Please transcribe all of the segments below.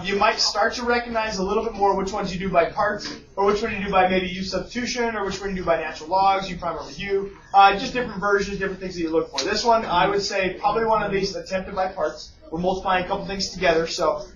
you might start to recognize a little bit more which ones you do by parts, or which one you do by maybe U substitution, or which one you do by natural logs, U prime over U. Just different versions, different things that you look for. This one, I would say, probably one of these attempted by parts. We're multiplying a couple things together. So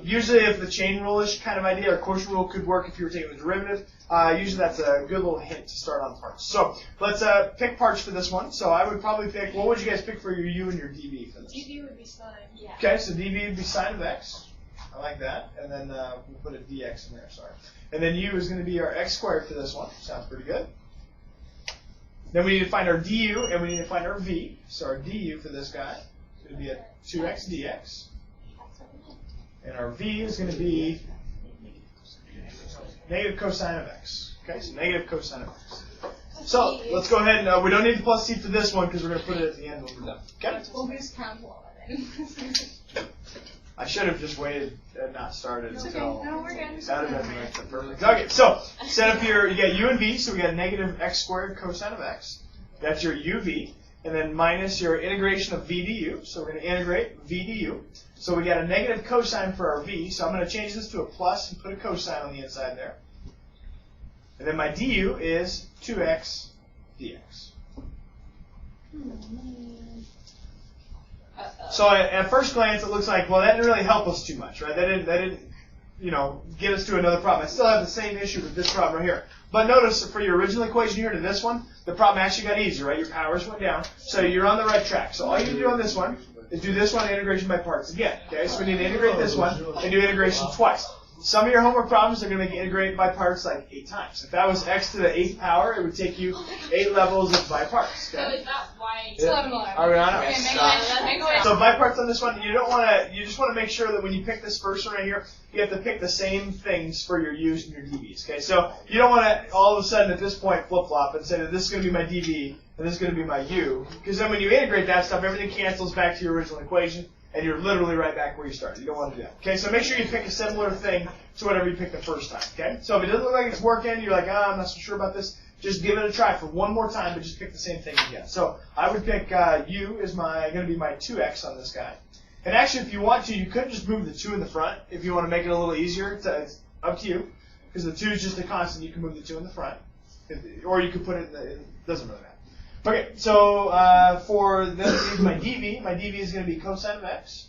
usually if the chain rule-ish kind of idea or quotient rule could work if you were taking the derivative, usually that's a good little hint to start on parts. So let's pick parts for this one. So I would probably pick, what would you guys pick for your U and your dV for this? dV would be sine. Yeah. Okay, so dV would be sine of x. I like that. And then we'll put a dx in there, sorry. And then U is going to be our x squared for this one. Sounds pretty good. Then we need to find our du, and we need to find our v. So our du for this guy is going to be a 2x dx. And our v is going to be negative cosine of x. Okay, so negative cosine of x. So let's go ahead and we don't need the plus c for this one because we're going to put it at the end when we're done. Okay? We'll just count all of it. I should have just waited and not started It's until. okay. No, we're good. That would have been like the perfect. Okay, so set up your, you got u and v, so we got negative x squared cosine of x. That's your uv. And then minus your integration of v du. So we're going to integrate v du. So we got a negative cosine for our v. So I'm going to change this to a plus and put a cosine on the inside there. And then my du is 2x dx. So at first glance, it looks like, well, that didn't really help us too much, right? That didn't, get us to another problem. I still have the same issue with this problem right here. But notice for your original equation here to this one, the problem actually got easier, right? Your powers went down, so you're on the right track. So all you do on this one is do this one integration by parts again. Okay, so we need to integrate this one and do integration twice. Some of your homework problems are going to make you integrate by parts like 8 times. If that was x to the 8th power, it would take you 8 levels of by parts. Okay? So is that why? Yeah. 11. Are we on it? Okay, make it. So by parts on this one, you don't want to. You just want to make sure that when you pick this first one right here, you have to pick the same things for your u's and your dv's. Okay, so you don't want to all of a sudden at this point flip flop and say that this is going to be my dv and this is going to be my u, because then when you integrate that stuff, everything cancels back to your original equation, and you're literally right back where you started. You don't want to do that. Okay, so make sure you pick a similar thing to whatever you picked the first time. Okay, so if it doesn't look like it's working, you're like, I'm not so sure about this. Just give it a try for one more time, but just pick the same thing again. So I would pick u is going to be my 2x on this guy. And actually, if you want to, you could just move the 2 in the front if you want to make it a little easier. It's up to you, because the 2 is just a constant. You can move the 2 in the front, or you could put it in the, it doesn't really matter. Okay, so for this, my dv is going to be cosine of x.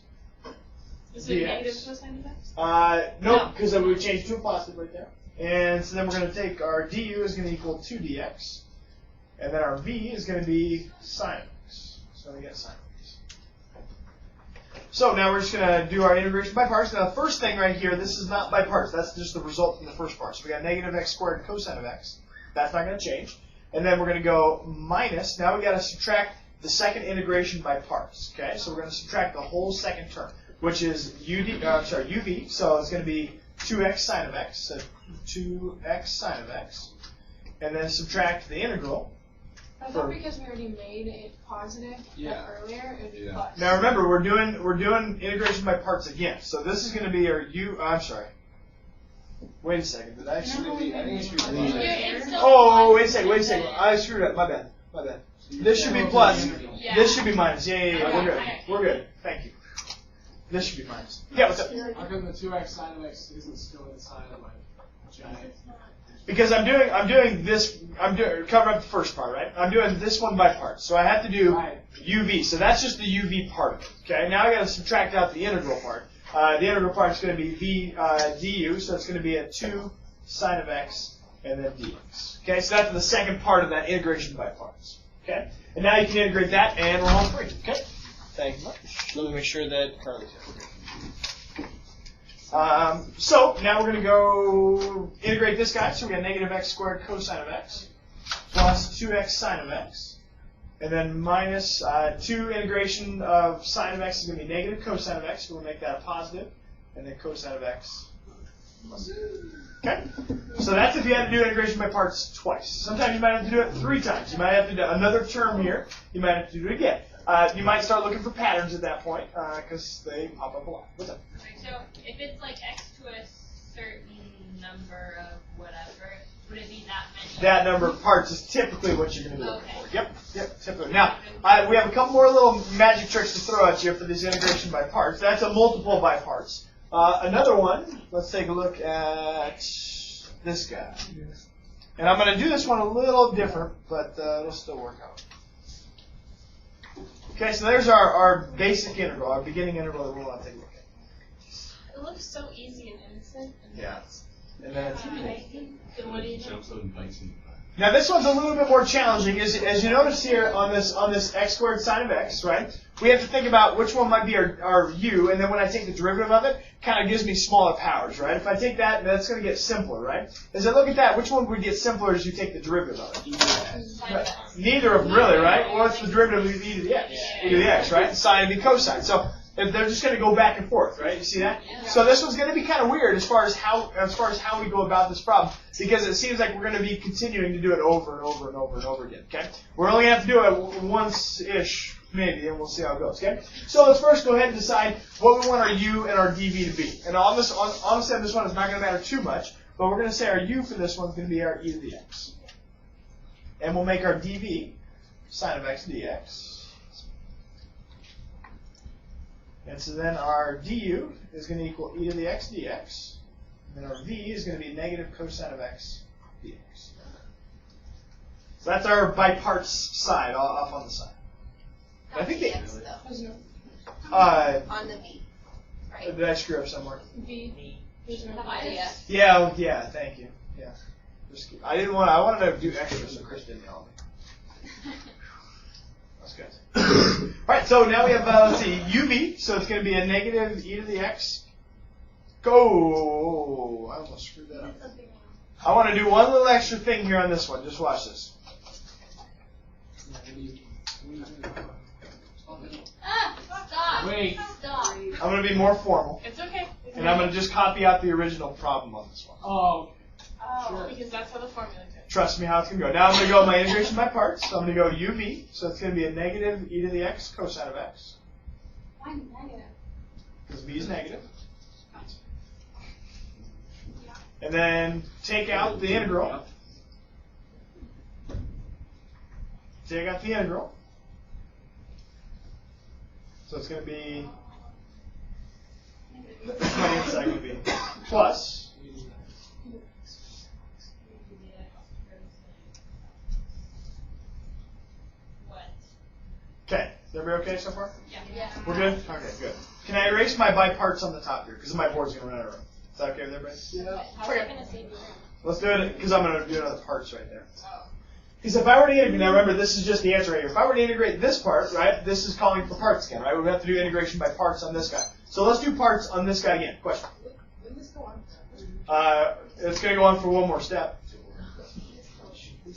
Is it negative cosine of x? Nope, because we would change to a positive right there. And so then we're going to take our du is going to equal 2 dx. And then our v is going to be sine of x. So we get sine of x. So now we're just going to do our integration by parts. Now the first thing right here, this is not by parts. That's just the result from the first part. So we got negative x squared cosine of x. That's not going to change. And then we're going to go minus. Now we got to subtract the second integration by parts. Okay, so we're going to subtract the whole second term, which is uv. So it's going to be 2x sine of x. So 2x sine of x. And then subtract the integral. I thought because we already made it positive earlier, it would be plus. Now remember, we're doing integration by parts again. So this is going to be our u. I'm sorry. Wait a second. Did I screw it? I think I screwed it. Oh, wait a second. I screwed up. My bad. This should be plus. Yeah. This should be minus. Yeah. We're good. Thank you. This should be minus. Yeah, what's up? How come the 2x sine of x isn't still inside of my giant? Because I'm doing this. Cover up the first part, right? I'm doing this one by parts. So I have to do uv. So that's just the uv part of it. Okay. Now I got to subtract out the integral part. The integral part is going to be v du, so it's going to be a 2 sine of x and then dx. Okay, so that's the second part of that integration by parts. Okay, and now you can integrate that, and we're home free. Okay, thank you much. Let me make sure that Carly's here. So now we're going to go integrate this guy. So we got negative x squared cosine of x plus 2x sine of x. And then minus 2 integration of sine of x is going to be negative cosine of x. So we'll make that a positive. And then cosine of x plus. Okay? So that's if you had to do integration by parts twice. Sometimes you might have to do it 3 times. You might have to do another term here. You might have to do it again. You might start looking for patterns at that point because they pop up a lot. What's up? So if it's like x to a certain number of whatever, would it be that many? That number of parts is typically what you're going to be looking Okay. for. Yep, typically. Now, we have a couple more little magic tricks to throw at you for this integration by parts. That's a multiple by parts. Another one, let's take a look at this guy. And I'm going to do this one a little different, but it'll still work out. Okay, so there's our basic integral, our beginning integral that we'll want to take a look at. It looks so easy and innocent. And Yeah. And then it's then what do you do? now this one's a little bit more challenging. As you notice here on this x squared sine of x, right? We have to think about which one might be our u, and then when I take the derivative of it, kind of gives me smaller powers, right? If I take that, that's going to get simpler, right? As I look at that, which one would get simpler as you take the derivative of it? Right. Neither of them really, right? Well, it's the derivative of e to the x, e to the x, right? Sine would be cosine. So they're just going to go back and forth, right? You see that? So this one's going to be kind of weird as far as how we go about this problem, because it seems like we're going to be continuing to do it over and over and over and over again. Okay? We're only going to have to do it once-ish, maybe, and we'll see how it goes. Okay? So let's first go ahead and decide what we want our u and our dv to be. And on this one, this one is not going to matter too much, but we're going to say our u for this one is going to be our e to the x, and we'll make our dv sine of x dx. And so then our du is going to equal e to the x dx. And then our v is going to be negative cosine of x dx. So that's our by parts side, off on the side. I think X, they, though, on the V, right? did I screw up somewhere? V. There's no Yeah. Yeah, thank you. Yeah. I wanted to do extra, so Chris didn't yell at me. That's good. Alright, so now we have, let's see, uv, so it's going to be a negative e to the x. Go! I almost screwed that up. I want to do one little extra thing here on this one. Just watch this. Stop. Wait. Stop. I'm going to be more formal, It's okay. and I'm going to just copy out the original problem on this one. Oh, Oh, because that's how the formula goes. Trust me how it's going to go. Now I'm going to go my integration by parts. So I'm going to go uv, so it's going to be a negative e to the x cosine of x. Why negative? Because v is negative. And then take out the integral. Take out the integral. So it's going to be, what's my inside going to be? Plus. Okay, is everybody okay so far? Yeah. We're good? Okay, good. Can I erase my by parts on the top here? Because my board's going to run out of room. Is that okay with everybody? yeah. How are you going to save your room? Let's do it, because I'm going to do another parts right there. Because if I were to integrate, now remember, this is just the answer right here. If I were to integrate this part, right, this is calling for parts again, right? We have to do integration by parts on this guy. So let's do parts on this guy again. Question? When this go on? It's going to go on for one more step.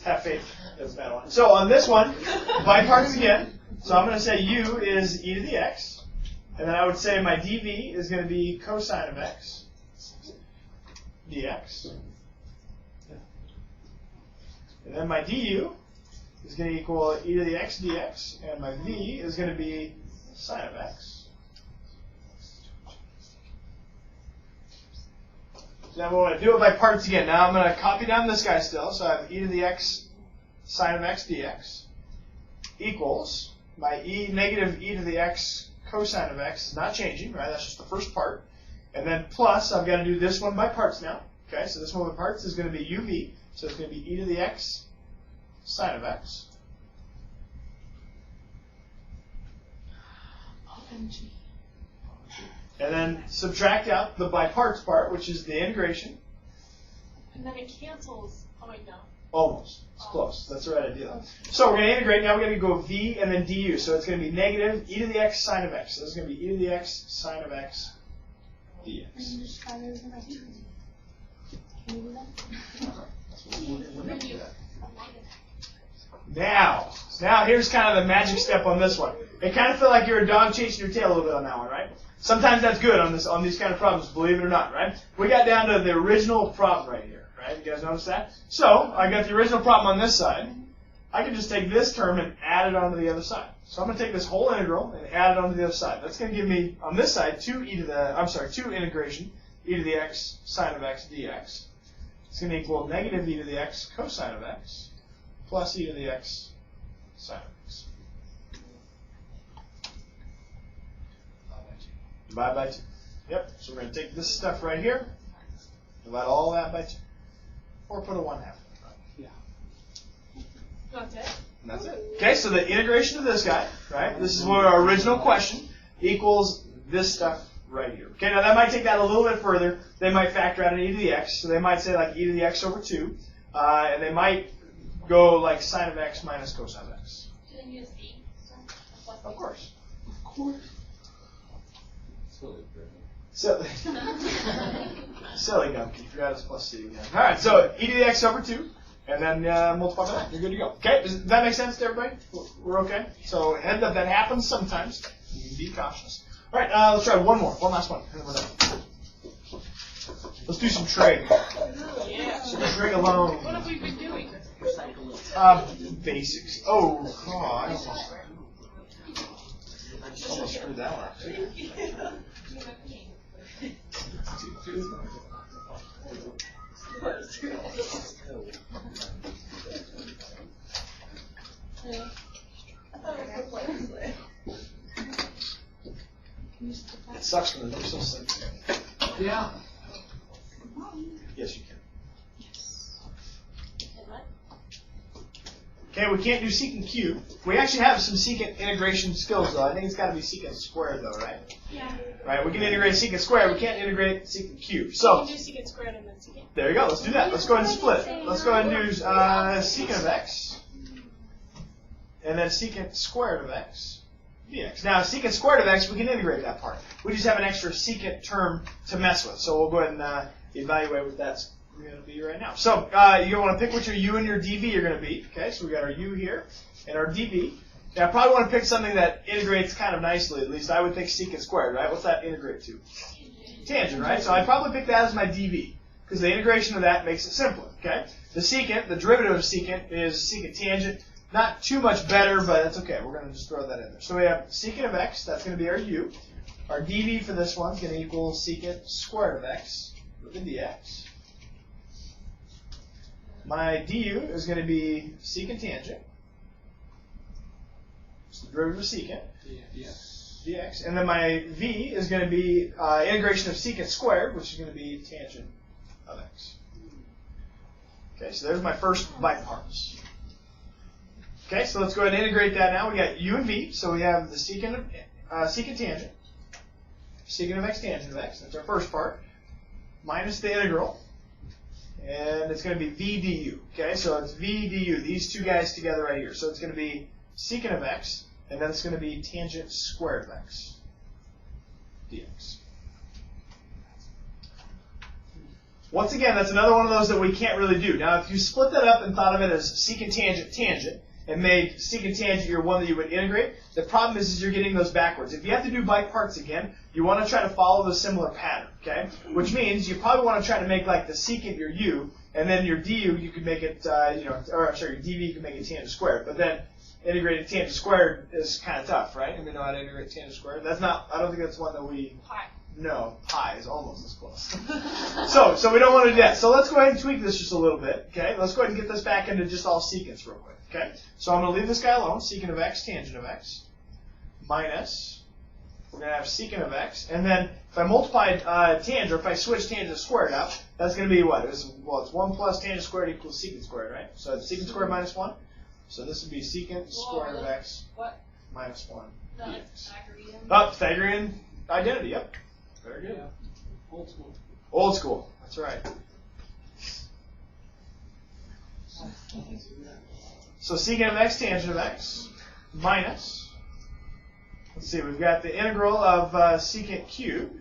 Have faith. That's a bad one. So on this one, by parts again. So I'm going to say u is e to the x. And then I would say my dv is going to be cosine of x dx. And then my du is going to equal e to the x dx. And my v is going to be sine of x. So now we're going to do it by parts again. Now I'm going to copy down this guy still. So I have e to the x sine of x dx equals my negative e to the x cosine of x is not changing, right? That's just the first part. And then plus, I've got to do this one by parts now. Okay, so this one by parts is going to be uv. So it's going to be e to the x sine of x. OMG. And then subtract out the by parts part, which is the integration. And then it cancels. Oh, wait, no. Almost. It's close. That's the right idea. So we're going to integrate. Now we're going to go v and then du. So it's going to be negative e to the x sine of x. So this is going to be e to the x sine of x dx. And just try those in my Can you do that? Now here's kind of the magic step on this one. It kind of feel like you're a dog chasing your tail a little bit on that one, right? Sometimes that's good on these kind of problems, believe it or not, right? We got down to the original problem right here, right? You guys notice that? So I got the original problem on this side. I can just take this term and add it onto the other side. So I'm going to take this whole integral and add it onto the other side. That's going to give me on this side 2 integration e to the x sine of x dx. It's going to equal negative e to the x cosine of x plus e to the x sine of x. Divide by 2. Yep. So we're going to take this stuff right here, divide all that by 2, or put a 1/2. Yeah. That's it. And that's it. Okay, so the integration of this guy, right? This is what our original question equals this stuff right here. Okay, now that might take that a little bit further. They might factor out an e to the x, so they might say like e to the x over 2, and they might go like sine of x minus cosine of x. Do they use b? Of course. Of course. Silly. Silly Gumpy. You forgot it's plus c again. All right, so e to the x over 2, and then multiply by that. You're good to go. Okay, does that make sense to everybody? We're okay? So heads up, that happens sometimes. You can be cautious. All right, let's try one more. One last one. And then we're done. Let's do some trig. Yeah. Some trig alone. What have we been doing? Basics. Oh, I almost screwed that one up. It sucks when they're so sensitive. Yeah. Yes, you can. Okay, we can't do secant cube. We actually have some secant integration skills, though. I think it's got to be secant squared, though, right? Yeah. Right, we can integrate secant squared. We can't integrate secant cube. You So, can do secant squared and then secant. there you go. Let's do that. Let's go ahead and split it. Let's go ahead and do secant of x, and then secant squared of x dx. Now, secant squared of x, we can integrate that part. We just have an extra secant term to mess with. So we'll go ahead and evaluate what that's going to be right now. So you want to pick what your u and your dv are going to be. Okay, so we got our u here and our dv. Now, I probably want to pick something that integrates kind of nicely. At least I would think secant squared, right? What's that integrate to? Tangent, right? So I'd probably pick that as my dv, because the integration of that makes it simpler, okay? The secant, the derivative of secant, is secant tangent. Not too much better, but that's okay. We're going to just throw that in there. So we have secant of x, that's going to be our u. Our dv for this one is going to equal secant squared of x with the dx. My du is going to be secant tangent. It's the derivative of secant. Yeah. Dx. And then my v is going to be integration of secant squared, which is going to be tangent of x. Okay, so there's my first by parts. Okay, so let's go ahead and integrate that now. We got u and v, so we have the secant tangent, secant of x tangent of x. That's our first part, minus the integral, and it's going to be v du. Okay, so it's v du, these two guys together right here. So it's going to be secant of x, and then it's going to be tangent squared of x dx. Once again, that's another one of those that we can't really do. Now, if you split that up and thought of it as secant tangent tangent, and made secant tangent your one that you would integrate, the problem is you're getting those backwards. If you have to do by parts again, you want to try to follow the similar pattern, okay? Which means you probably want to try to make like the secant your u, and then your du you could make it, your dv you could make it tangent squared. But then integrating tangent squared is kind of tough, right? And we know how to integrate tangent squared. That's not. I don't think that's one that we. Pi. No, pi is almost as close. so we don't want to do that. So let's go ahead and tweak this just a little bit. Okay, let's go ahead and get this back into just all secants real quick. Okay, so I'm going to leave this guy alone. Secant of x, tangent of x, minus. We're going to have secant of x, and then if I multiply tangent, or if I switch tangent squared out, that's going to be what? It's 1 plus tangent squared equals secant squared, right? So it's secant squared minus 1. So this would be secant squared of x minus 1 dx. Pythagorean identity. Yep. Very good. Yeah. Old school. Old school. That's right. So secant of x, tangent of x, minus, let's see, we've got the integral of secant cubed,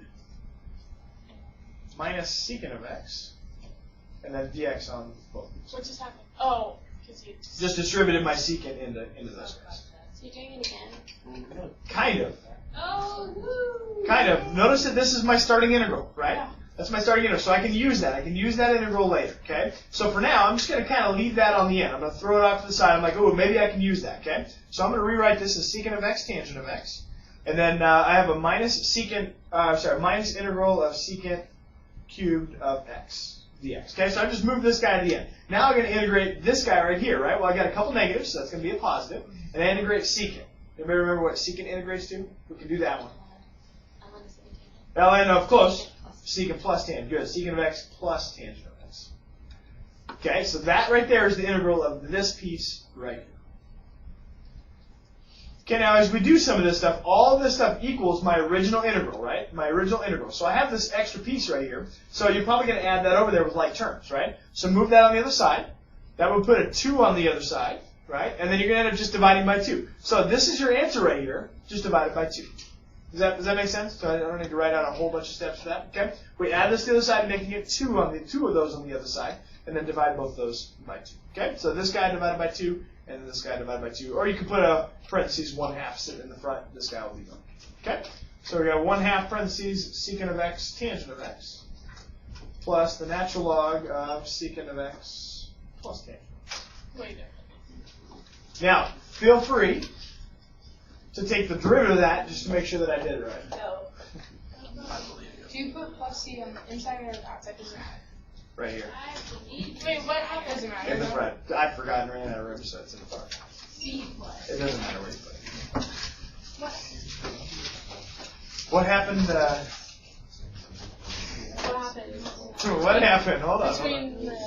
minus secant of x, and then dx on both. What just happened? Oh, because you Just distributed my secant into those guys. So you're doing it again? Kind of. Oh, woo! Kind of. Notice that this is my starting integral, right? Yeah. That's my starting integral, so I can use that. I can use that integral later, okay? So for now, I'm just going to kind of leave that on the end. I'm going to throw it off to the side. I'm like, oh, maybe I can use that, okay? So I'm going to rewrite this as secant of x, tangent of x. And then I have a minus integral of secant cubed of x dx. Okay, so I just moved this guy to the end. Now I'm going to integrate this guy right here, right? Well, I got a couple negatives, so that's going to be a positive. And I integrate secant. Anybody remember what secant integrates to? We can do that one. ln of close, secant plus tan. Good. Secant of x plus tangent of x. Okay, so that right there is the integral of this piece right here. Okay, now as we do some of this stuff, all of this stuff equals my original integral, right? My original integral. So I have this extra piece right here. So you're probably going to add that over there with like terms, right? So move that on the other side. That would put a 2 on the other side, right? And then you're going to end up just dividing by 2. So this is your answer right here, just divided by 2. Does that make sense? So I don't need to write out a whole bunch of steps for that. Okay? We add this to the other side, making it 2 of those on the other side, and then divide both of those by 2. Okay? So this guy divided by 2, and then this guy divided by 2. Or you can put a parentheses 1/2 sitting in the front. This guy will be gone. Okay? So we got 1/2 parentheses secant of x tangent of x plus the natural log of secant of x plus tangent. Wait. Now, feel free to take the derivative of that just to make sure that I did it right. No. Do you put plus c on the inside or outside? Doesn't matter. Right here. Wait, what happens? Doesn't matter. In the front. I've forgotten right out of room, so it's in the front. C plus. It doesn't matter where you put it. What? What happened? What happened? What happened? Hold on. Between the